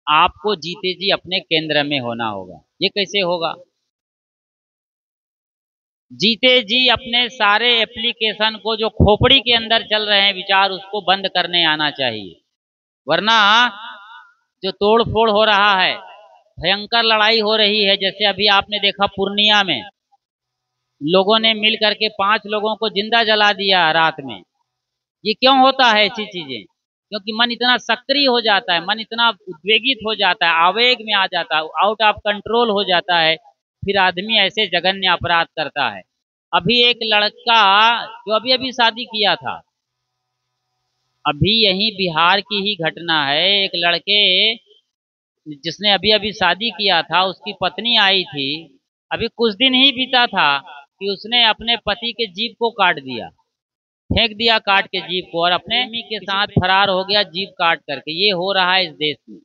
आपको जीते जी अपने केंद्र में होना होगा। ये कैसे होगा? जीते जी अपने सारे एप्लीकेशन को जो खोपड़ी के अंदर चल रहे हैं विचार, उसको बंद करने आना चाहिए। वरना जो तोड़ फोड़ हो रहा है, भयंकर लड़ाई हो रही है, जैसे अभी आपने देखा पूर्णिया में लोगों ने मिल करके 5 लोगों को जिंदा जला दिया रात में। ये क्यों होता है ऐसी चीजें? क्योंकि मन इतना सक्रिय हो जाता है, मन इतना उद्वेगित हो जाता है, आवेग में आ जाता है, आउट ऑफ कंट्रोल हो जाता है, फिर आदमी ऐसे जघन्य अपराध करता है। अभी एक लड़का जो अभी अभी शादी किया था, अभी यही बिहार की ही घटना है, एक लड़के जिसने अभी अभी शादी किया था, उसकी पत्नी आई थी, अभी कुछ दिन ही बीता था कि उसने अपने पति के जीभ को काट दिया, फेंक दिया काट के जीभ को, और अपने प्रेमी के साथ फरार हो गया जीभ काट करके। ये हो रहा है इस देश में।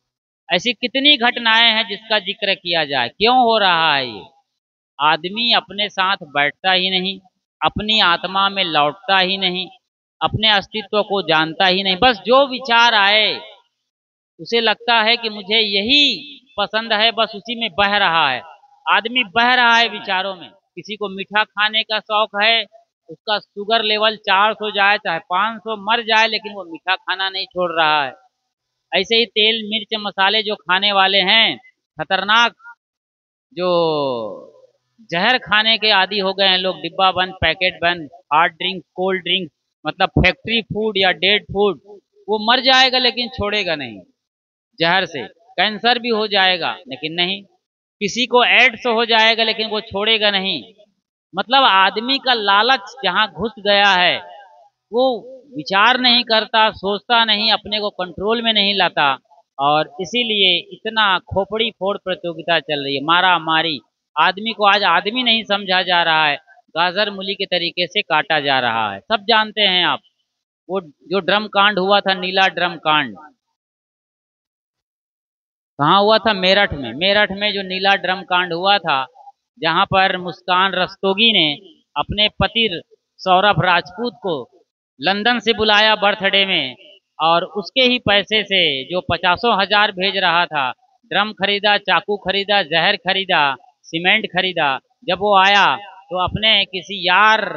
ऐसी कितनी घटनाएं हैं जिसका जिक्र किया जाए। क्यों हो रहा है ये? आदमी अपने साथ बैठता ही नहीं, अपनी आत्मा में लौटता ही नहीं, अपने अस्तित्व को जानता ही नहीं, बस जो विचार आए उसे लगता है कि मुझे यही पसंद है, बस उसी में बह रहा है। आदमी बह रहा है विचारों में। किसी को मीठा खाने का शौक है, उसका शुगर लेवल 400 जाए चाहे 500 मर जाए, लेकिन वो मीठा खाना नहीं छोड़ रहा है। ऐसे ही तेल मिर्च मसाले जो खाने वाले हैं, खतरनाक, जो जहर खाने के आदी हो गए हैं लोग, डिब्बा बंद पैकेट बंद हार्ड ड्रिंक कोल्ड ड्रिंक, मतलब फैक्ट्री फूड या डेड फूड, वो मर जाएगा लेकिन छोड़ेगा नहीं। जहर से कैंसर भी हो जाएगा लेकिन नहीं, किसी को एड्स हो जाएगा लेकिन वो छोड़ेगा नहीं। मतलब आदमी का लालच जहां घुस गया है, वो विचार नहीं करता, सोचता नहीं, अपने को कंट्रोल में नहीं लाता, और इसीलिए इतना खोपड़ी फोड़ प्रतियोगिता चल रही है, मारा मारी। आदमी को आज आदमी नहीं समझा जा रहा है, गाजर मूली के तरीके से काटा जा रहा है। सब जानते हैं आप, वो जो ड्रम कांड हुआ था, नीला ड्रम कांड, कहाँ हुआ था? मेरठ में। मेरठ में जो नीला ड्रम कांड हुआ था, जहां पर मुस्कान रस्तोगी ने अपने पति सौरभ राजपूत को लंदन से बुलाया बर्थडे में, और उसके ही पैसे से जो 50,000 भेज रहा था, ड्रम खरीदा, चाकू खरीदा, जहर खरीदा, सीमेंट खरीदा। जब वो आया तो अपने किसी यार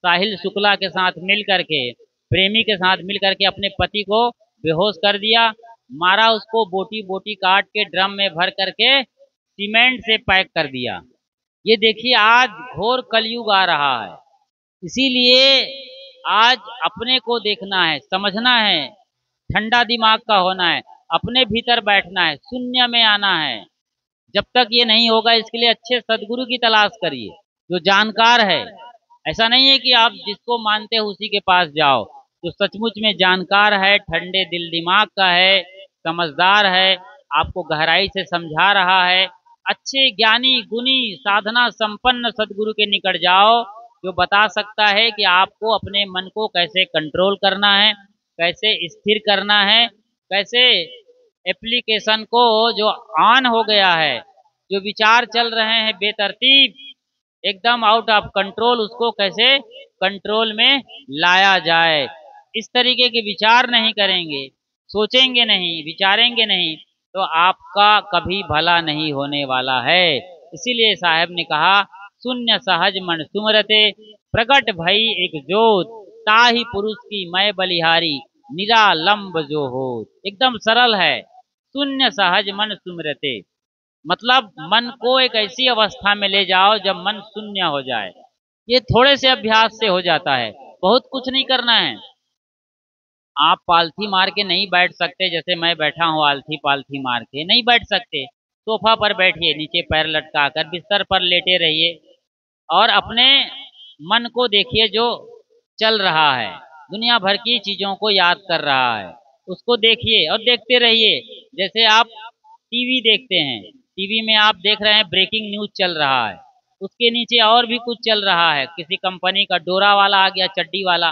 साहिल शुक्ला के साथ मिल करके, प्रेमी के साथ मिल करके अपने पति को बेहोश कर दिया, मारा उसको, बोटी बोटी काट के ड्रम में भर करके सीमेंट से पैक कर दिया। ये देखिए आज घोर कलयुग आ रहा है। इसीलिए आज अपने को देखना है, समझना है, ठंडा दिमाग का होना है, अपने भीतर बैठना है, शून्य में आना है। जब तक ये नहीं होगा, इसके लिए अच्छे सदगुरु की तलाश करिए जो जानकार है। ऐसा नहीं है कि आप जिसको मानते हो उसी के पास जाओ, जो सचमुच में जानकार है, ठंडे दिल दिमाग का है, समझदार है, आपको गहराई से समझा रहा है, अच्छे ज्ञानी गुणी साधना संपन्न सदगुरु के निकट जाओ, जो बता सकता है कि आपको अपने मन को कैसे कंट्रोल करना है, कैसे स्थिर करना है, कैसे एप्लीकेशन को जो ऑन हो गया है, जो विचार चल रहे हैं बेतरतीब, एकदम आउट ऑफ कंट्रोल, उसको कैसे कंट्रोल में लाया जाए। इस तरीके के विचार नहीं करेंगे, सोचेंगे नहीं, विचारेंगे नहीं, तो आपका कभी भला नहीं होने वाला है। इसीलिए साहब ने कहा, शून्य सहज मन सुमरते, प्रकट भई एक जोत, ताहि पुरुष की मैं बलिहारी, निरालंब जो हो। एकदम सरल है, शून्य सहज मन सुमरते, मतलब मन को एक ऐसी अवस्था में ले जाओ जब मन शून्य हो जाए। ये थोड़े से अभ्यास से हो जाता है, बहुत कुछ नहीं करना है। आप पालथी मार के नहीं बैठ सकते, जैसे मैं बैठा हूँ आलथी पालथी मार के नहीं बैठ सकते। सोफा पर बैठिए, नीचे पैर लटका कर बिस्तर पर लेटे रहिए, और अपने मन को देखिए जो चल रहा है, दुनिया भर की चीजों को याद कर रहा है, उसको देखिए और देखते रहिए। जैसे आप टीवी देखते हैं, टीवी में आप देख रहे हैं ब्रेकिंग न्यूज चल रहा है, उसके नीचे और भी कुछ चल रहा है, किसी कंपनी का डोरा वाला आ गया, चड्डी वाला,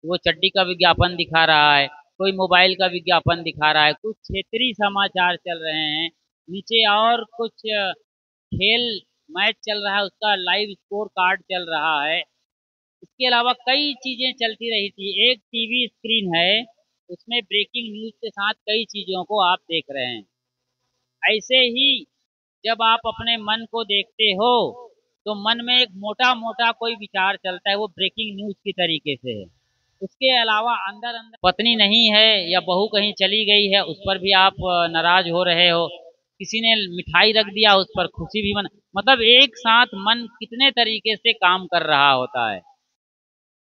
वो चड्डी का विज्ञापन दिखा रहा है, कोई मोबाइल का विज्ञापन दिखा रहा है, कुछ क्षेत्रीय समाचार चल रहे हैं, नीचे और कुछ खेल मैच चल रहा है, उसका लाइव स्कोर कार्ड चल रहा है। इसके अलावा कई चीजें चलती रही थी, एक टीवी स्क्रीन है, उसमें ब्रेकिंग न्यूज के साथ कई चीजों को आप देख रहे हैं। ऐसे ही जब आप अपने मन को देखते हो तो मन में एक मोटा मोटा कोई विचार चलता है, वो ब्रेकिंग न्यूज की तरीके से है। उसके अलावा अंदर अंदर पत्नी नहीं है या बहू कहीं चली गई है, उस पर भी आप नाराज हो रहे हो। किसी ने मिठाई रख दिया, उस पर खुशी भी मन, मतलब एक साथ मन कितने तरीके से काम कर रहा होता है।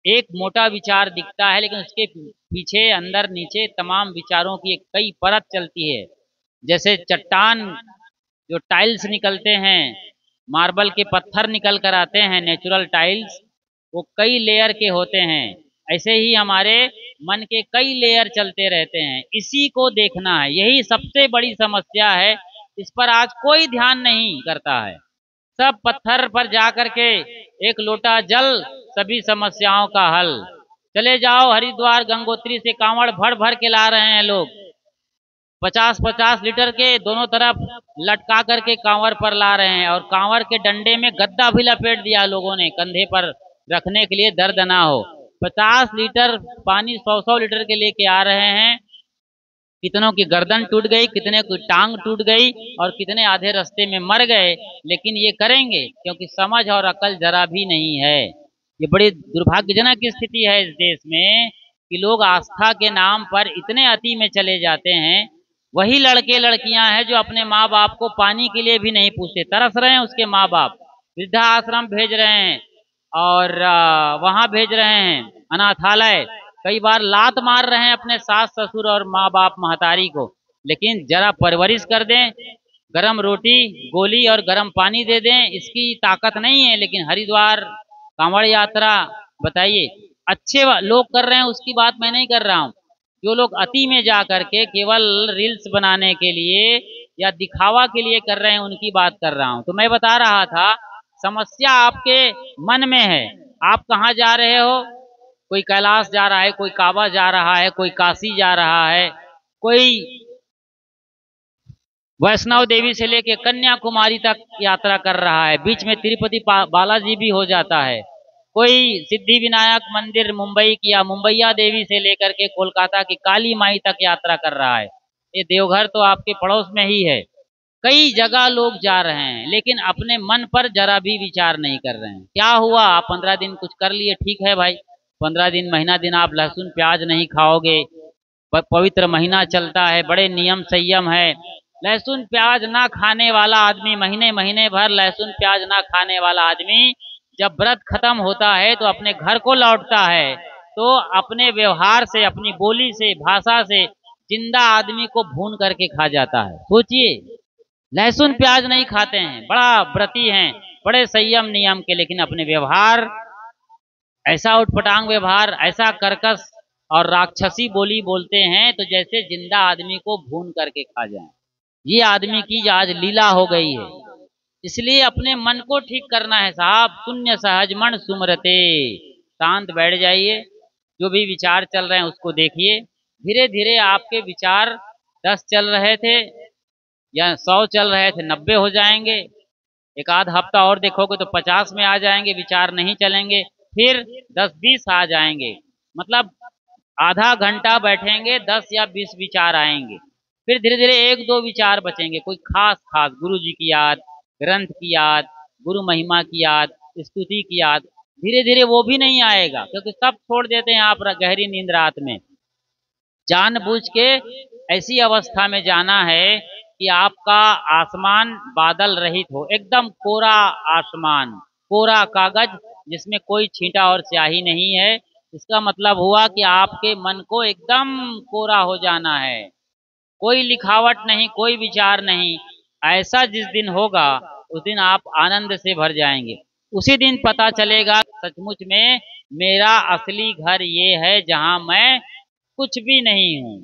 एक मोटा विचार दिखता है लेकिन उसके पीछे अंदर नीचे तमाम विचारों की एक कई परत चलती है। जैसे चट्टान जो टाइल्स निकलते हैं, मार्बल के पत्थर निकल कर आते हैं, नेचुरल टाइल्स, वो कई लेयर के होते हैं। ऐसे ही हमारे मन के कई लेयर चलते रहते हैं, इसी को देखना है। यही सबसे बड़ी समस्या है, इस पर आज कोई ध्यान नहीं करता है। सब पत्थर पर जा करके एक लोटा जल, सभी समस्याओं का हल। चले जाओ हरिद्वार गंगोत्री से कांवड़ भर भर के ला रहे हैं लोग, 50-50 लीटर के दोनों तरफ लटका करके कांवर पर ला रहे हैं, और कांवर के डंडे में गद्दा भी लपेट दिया लोगों ने कंधे पर रखने के लिए, दर्द ना हो। 50 लीटर पानी 100-100 लीटर के लेके आ रहे हैं। कितनों की गर्दन टूट गई, कितने की टांग टूट गई, और कितने आधे रास्ते में मर गए, लेकिन ये करेंगे क्योंकि समझ और अकल जरा भी नहीं है। ये बड़ी दुर्भाग्यजनक स्थिति है इस देश में कि लोग आस्था के नाम पर इतने अति में चले जाते हैं। वही लड़के लड़कियां हैं जो अपने माँ बाप को पानी के लिए भी नहीं पूछते, तरस रहे हैं उसके माँ बाप, वृद्धा आश्रम भेज रहे हैं और वहां भेज रहे हैं, अनाथालय, कई बार लात मार रहे हैं अपने सास ससुर और माँ बाप महतारी को। लेकिन जरा परवरिश कर दें, गरम रोटी गोली और गरम पानी दे दें, इसकी ताकत नहीं है। लेकिन हरिद्वार कांवड़ यात्रा, बताइए, अच्छे लोग कर रहे हैं, उसकी बात मैं नहीं कर रहा हूँ। जो लोग अति में जा करके केवल रील्स बनाने के लिए या दिखावा के लिए कर रहे हैं, उनकी बात कर रहा हूँ। तो मैं बता रहा था, समस्या आपके मन में है। आप कहाँ जा रहे हो? कोई कैलाश जा रहा है, कोई काबा जा रहा है, कोई काशी जा रहा है, कोई वैष्णव देवी से लेके कन्याकुमारी तक यात्रा कर रहा है, बीच में तिरुपति बालाजी भी हो जाता है। कोई सिद्धि विनायक मंदिर मुंबई की या मुंबईया देवी से लेकर के कोलकाता की काली माई तक यात्रा कर रहा है। ये देवघर तो आपके पड़ोस में ही है। कई जगह लोग जा रहे हैं लेकिन अपने मन पर जरा भी विचार नहीं कर रहे हैं। क्या हुआ? आप 15 दिन कुछ कर लिए, ठीक है भाई, 15 दिन महीना दिन आप लहसुन प्याज नहीं खाओगे, पवित्र महीना चलता है, बड़े नियम संयम है। लहसुन प्याज ना खाने वाला आदमी, महीने महीने भर लहसुन प्याज ना खाने वाला आदमी, जब व्रत खत्म होता है तो अपने घर को लौटता है, तो अपने व्यवहार से, अपनी बोली से, भाषा से जिंदा आदमी को भून करके खा जाता है। सोचिए, लहसुन प्याज नहीं खाते हैं, बड़ा व्रती हैं, बड़े संयम नियम के, लेकिन अपने व्यवहार ऐसा उटपटांग व्यवहार, ऐसा कर्कश और राक्षसी बोली बोलते हैं तो जैसे जिंदा आदमी को भून करके खा जाए। ये आदमी की आज लीला हो गई है। इसलिए अपने मन को ठीक करना है साहब। शून्य सहज मन सुमरते, शांत बैठ जाइए, जो भी विचार चल रहे हैं उसको देखिए। धीरे धीरे आपके विचार 10 चल रहे थे या 100 चल रहे थे, 90 हो जाएंगे। एक आध हफ्ता और देखोगे तो 50 में आ जाएंगे, विचार नहीं चलेंगे, फिर 10-20 आ जाएंगे। मतलब आधा घंटा बैठेंगे, 10 या 20 विचार आएंगे, फिर धीरे धीरे 1-2 विचार बचेंगे, कोई खास खास गुरु जी की याद, ग्रंथ की याद, गुरु महिमा की याद, स्तुति की याद। धीरे धीरे वो भी नहीं आएगा क्योंकि सब छोड़ देते हैं आप गहरी नींद रात में। जानबूझ के ऐसी अवस्था में जाना है कि आपका आसमान बादल रहित हो, एकदम कोरा आसमान, कोरा कागज जिसमें कोई छींटा और स्याही नहीं है। इसका मतलब हुआ कि आपके मन को एकदम कोरा हो जाना है, कोई लिखावट नहीं, कोई विचार नहीं। ऐसा जिस दिन होगा उस दिन आप आनंद से भर जाएंगे। उसी दिन पता चलेगा सचमुच में मेरा असली घर ये है जहां मैं कुछ भी नहीं हूँ।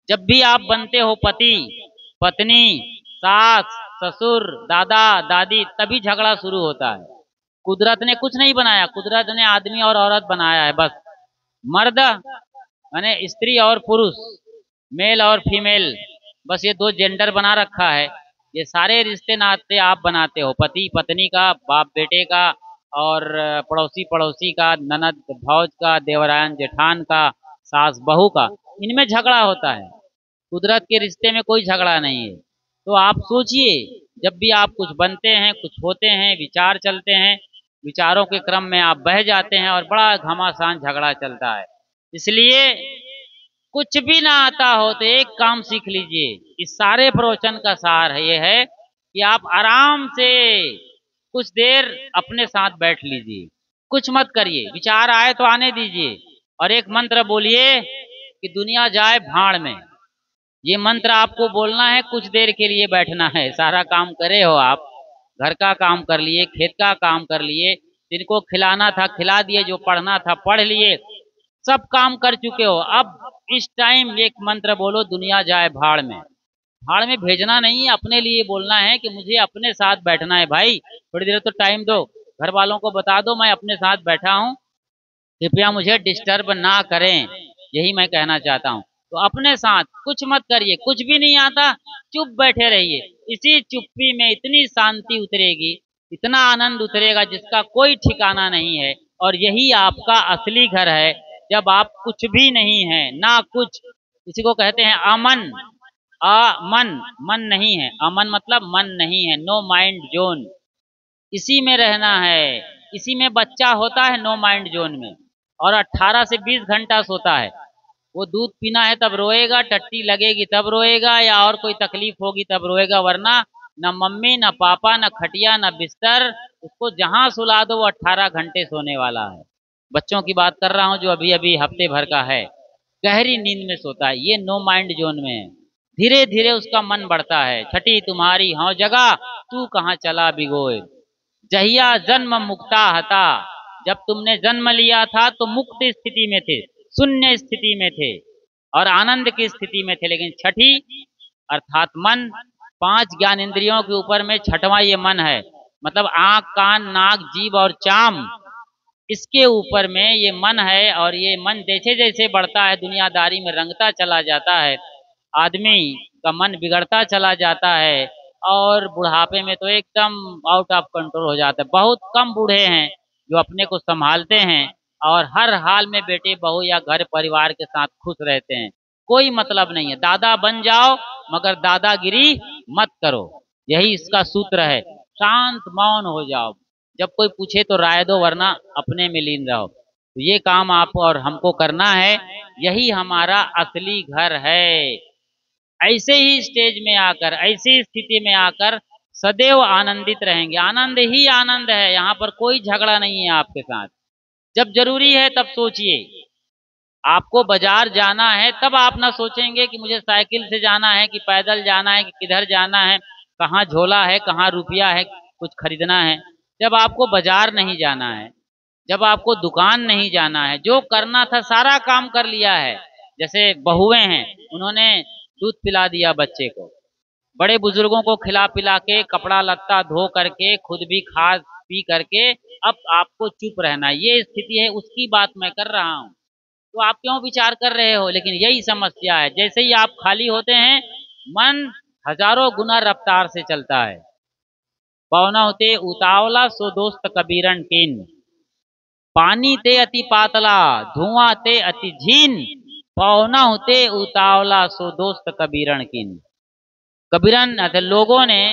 जब भी आप बनते हो पति पत्नी, सास ससुर, दादा दादी, तभी झगड़ा शुरू होता है। कुदरत ने कुछ नहीं बनाया, कुदरत ने आदमी और औरत बनाया है बस। मर्द माने स्त्री और पुरुष, मेल और फीमेल, बस ये 2 जेंडर बना रखा है। ये सारे रिश्ते नाते आप बनाते हो, पति पत्नी का, बाप बेटे का, और पड़ोसी पड़ोसी का, ननद भौज का, देवरान जेठान का, सास बहू का। इनमें झगड़ा होता है, कुदरत के रिश्ते में कोई झगड़ा नहीं है। तो आप सोचिए, जब भी आप कुछ बनते हैं, कुछ होते हैं, विचार चलते हैं, विचारों के क्रम में आप बह जाते हैं और बड़ा घमासान झगड़ा चलता है। इसलिए कुछ भी ना आता हो तो एक काम सीख लीजिए। इस सारे प्रवचन का सार है ये है कि आप आराम से कुछ देर अपने साथ बैठ लीजिए, कुछ मत करिए, विचार आए तो आने दीजिए और एक मंत्र बोलिए कि दुनिया जाए भाड़ में। ये मंत्र आपको बोलना है, कुछ देर के लिए बैठना है। सारा काम करे हो आप, घर का काम कर लिए, खेत का काम कर लिए, जिनको खिलाना था खिला दिए, जो पढ़ना था पढ़ लिए, सब काम कर चुके हो। अब इस टाइम एक मंत्र बोलो, दुनिया जाए भाड़ में। भाड़ में भेजना नहीं है, अपने लिए बोलना है कि मुझे अपने साथ बैठना है। भाई थोड़ी देर तो टाइम दो, घर वालों को बता दो मैं अपने साथ बैठा हूँ, कृपया मुझे डिस्टर्ब ना करें, यही मैं कहना चाहता हूँ। तो अपने साथ कुछ मत करिए, कुछ भी नहीं आता, चुप बैठे रहिए। इसी चुप्पी में इतनी शांति उतरेगी, इतना आनंद उतरेगा जिसका कोई ठिकाना नहीं है। और यही आपका असली घर है, जब आप कुछ भी नहीं है, ना कुछ। इसी को कहते हैं अमन। अमन, मन नहीं है, अमन मतलब मन नहीं है, नो माइंड जोन। इसी में रहना है, इसी में बच्चा होता है, नो माइंड जोन में। और 18 से 20 घंटा सोता है। वो दूध पीना है तब रोएगा, टट्टी लगेगी तब रोएगा, या और कोई तकलीफ होगी तब रोएगा, वरना न मम्मी न पापा न खटिया न बिस्तर, उसको जहां सुला दो वो 18 घंटे सोने वाला है। बच्चों की बात कर रहा हूँ जो अभी अभी हफ्ते भर का है, गहरी नींद में सोता है, ये नो माइंड जोन में है। धीरे धीरे उसका मन बढ़ता है, छठी तुम्हारी हौ जगह, तू कहाँ चला भिगोए। जहिया जन्म मुक्ता हता, जब तुमने जन्म लिया था तो मुक्त स्थिति में थे, शून्य स्थिति में थे और आनंद की स्थिति में थे। लेकिन छठी अर्थात मन, 5 ज्ञान इंद्रियों के ऊपर में छठवां ये मन है, मतलब आंख कान नाक जीभ और चाम, इसके ऊपर में ये मन है। और ये मन जैसे जैसे बढ़ता है, दुनियादारी में रंगता चला जाता है, आदमी का मन बिगड़ता चला जाता है और बुढ़ापे में तो एकदम आउट ऑफ कंट्रोल हो जाता है। बहुत कम बूढ़े हैं जो अपने को संभालते हैं और हर हाल में बेटे बहू या घर परिवार के साथ खुश रहते हैं। कोई मतलब नहीं है, दादा बन जाओ मगर दादागिरी मत करो, यही इसका सूत्र है। शांत मौन हो जाओ, जब कोई पूछे तो राय दो, वरना अपने में लीन रहो। तो ये काम आप और हमको करना है, यही हमारा असली घर है। ऐसे ही स्टेज में आकर, ऐसी स्थिति में आकर सदैव आनंदित रहेंगे। आनंद ही आनंद है, यहाँ पर कोई झगड़ा नहीं है आपके साथ। जब जरूरी है तब सोचिए, आपको बाजार जाना है तब आप ना सोचेंगे कि मुझे साइकिल से जाना है कि पैदल जाना है कि किधर जाना है, कहाँ झोला है कहाँ रुपया है, कुछ खरीदना है। जब आपको बाजार नहीं जाना है, जब आपको दुकान नहीं जाना है, जो करना था सारा काम कर लिया है। जैसे बहुएं हैं, उन्होंने दूध पिला दिया बच्चे को, बड़े बुजुर्गों को खिला पिला के, कपड़ा लत्ता धो करके, खुद भी खा पी करके, अब आपको चुप रहना है। ये स्थिति है, उसकी बात मैं कर रहा हूँ। तो आप क्यों विचार कर रहे हो? लेकिन यही समस्या है, जैसे ही आप खाली होते हैं मन हजारों गुना रफ्तार से चलता है। पौना होते उतावला सो दोस्त कबीरन किन, पानी ते अति पातला धुआं ते अति झीन, पौना होते उतावला सो दोस्त कबीरन किन। कबीरन लोगों ने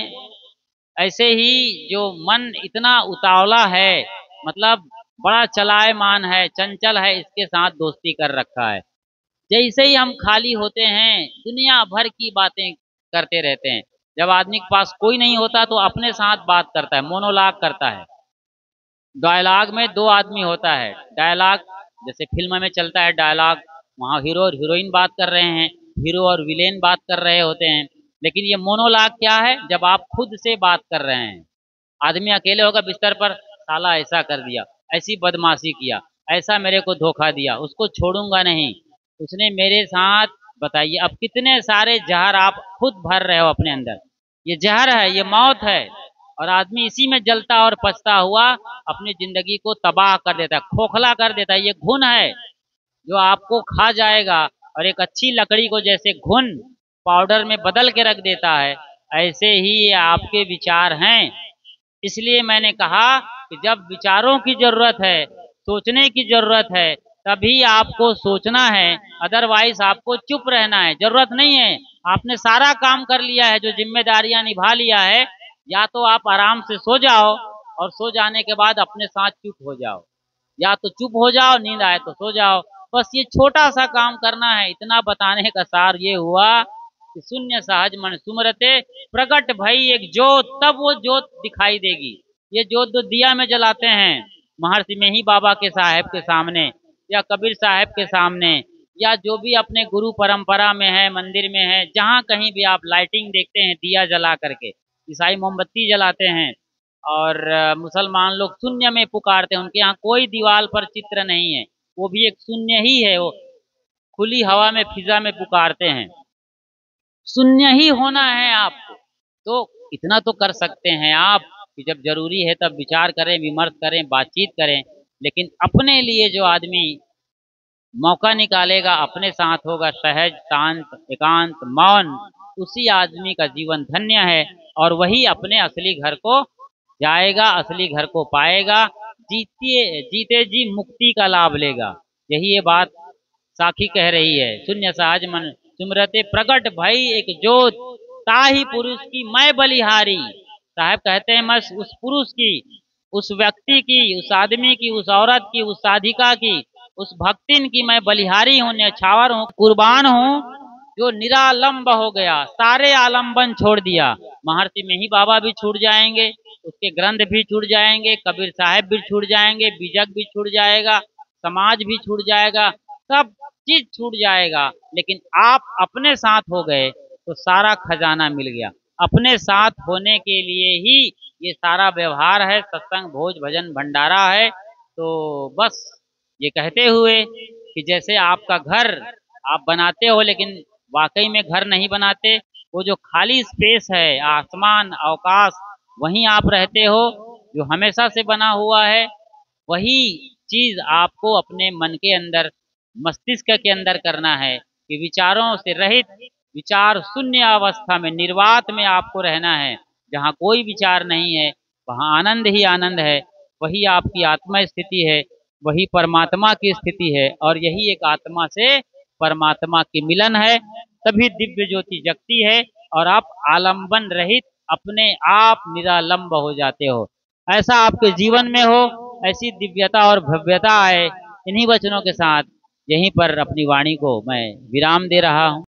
ऐसे ही, जो मन इतना उतावला है, मतलब बड़ा चलायमान है, चंचल है, इसके साथ दोस्ती कर रखा है। जैसे ही हम खाली होते हैं दुनिया भर की बातें करते रहते हैं। जब आदमी के पास कोई नहीं होता तो अपने साथ बात करता है, मोनोलॉग करता है। डायलॉग में 2 आदमी होता है, डायलॉग जैसे फिल्म में चलता है डायलॉग, वहाँ हीरो और हीरोइन बात कर रहे हैं, हीरो और विलेन बात कर रहे होते हैं। लेकिन ये मोनोलॉग क्या है? जब आप खुद से बात कर रहे हैं। आदमी अकेले होगा बिस्तर पर, साला ऐसा कर दिया, ऐसी बदमाशी किया, ऐसा मेरे को धोखा दिया, उसको छोड़ूंगा नहीं, उसने मेरे साथ, बताइए अब कितने सारे जहर आप खुद भर रहे हो अपने अंदर। ये जहर है, ये मौत है। और आदमी इसी में जलता और पछता हुआ अपनी जिंदगी को तबाह कर देता है, खोखला कर देता है। ये घुन है जो आपको खा जाएगा। और एक अच्छी लकड़ी को जैसे घुन पाउडर में बदल के रख देता है, ऐसे ही ये आपके विचार हैं। इसलिए मैंने कहा कि जब विचारों की जरूरत है, सोचने की जरूरत है, तभी आपको सोचना है, अदरवाइज आपको चुप रहना है। जरूरत नहीं है आपने सारा काम कर लिया है, जो जिम्मेदारियां निभा लिया है, या तो आप आराम से सो जाओ और सो जाने के बाद अपने साथ चुप हो जाओ, या तो चुप हो जाओ, नींद आए तो सो जाओ। बस ये छोटा सा काम करना है। इतना बताने का सार ये हुआ कि शून्य सहज मन सुमरते, प्रकट भई एक जोत, तब वो जोत दिखाई देगी। ये जोत जो दिया में जलाते हैं महर्षि में ही बाबा के साहेब के सामने, या कबीर साहब के सामने, या जो भी अपने गुरु परंपरा में है, मंदिर में है, जहाँ कहीं भी आप लाइटिंग देखते हैं दिया जला करके, ईसाई मोमबत्ती जलाते हैं, और मुसलमान लोग शून्य में पुकारते हैं। उनके यहाँ कोई दीवार पर चित्र नहीं है, वो भी एक शून्य ही है, वो खुली हवा में फिजा में पुकारते हैं। शून्य ही होना है आपको। तो इतना तो कर सकते हैं आप कि जब जरूरी है तब विचार करें, विमर्श करें, बातचीत करें, लेकिन अपने लिए जो आदमी मौका निकालेगा, अपने साथ होगा सहज, शांत, एकांत, मौन, उसी आदमी का जीवन धन्य है, और वही अपने असली घर को जाएगा, असली घर को पाएगा, जीते जीते जी मुक्ति का लाभ लेगा। यही ये बात साखी कह रही है। शून्य सहज मन सुमरते, प्रकट भई एक जोत, ताही पुरुष की मैं बलिहारी। साहब कहते हैं मैं उस पुरुष की, उस व्यक्ति की, उस आदमी की, उस औरत की, उस साधिका की, उस भक्तिन की मैं बलिहारी हूँ, न्यौछावर हूँ, कुर्बान हूँ, जो निरालंब हो गया, सारे आलम्बन छोड़ दिया। महर्षि में ही बाबा भी छूट जाएंगे, उसके ग्रंथ भी छूट जाएंगे, कबीर साहब भी छूट जाएंगे, बीजक भी छूट जाएगा, समाज भी छूट जाएगा, सब चीज छूट जाएगा। लेकिन आप अपने साथ हो गए तो सारा खजाना मिल गया। अपने साथ होने के लिए ही ये सारा व्यवहार है, सत्संग, भोज, भजन, भंडारा है। तो बस ये कहते हुए कि जैसे आपका घर आप बनाते हो, लेकिन वाकई में घर नहीं बनाते, वो जो खाली स्पेस है, आसमान, अवकाश, वहीं आप रहते हो, जो हमेशा से बना हुआ है, वही चीज आपको अपने मन के अंदर, मस्तिष्क के अंदर करना है कि विचारों से रहित, विचार शून्य अवस्था में, निर्वात में आपको रहना है। जहाँ कोई विचार नहीं है वहाँ आनंद ही आनंद है। वही आपकी आत्मा स्थिति है, वही परमात्मा की स्थिति है, और यही एक आत्मा से परमात्मा की मिलन है। तभी दिव्य ज्योति जगती है और आप आलंबन रहित अपने आप निरालंब हो जाते हो। ऐसा आपके जीवन में हो, ऐसी दिव्यता और भव्यता आए। इन्हीं वचनों के साथ यहीं पर अपनी वाणी को मैं विराम दे रहा हूँ।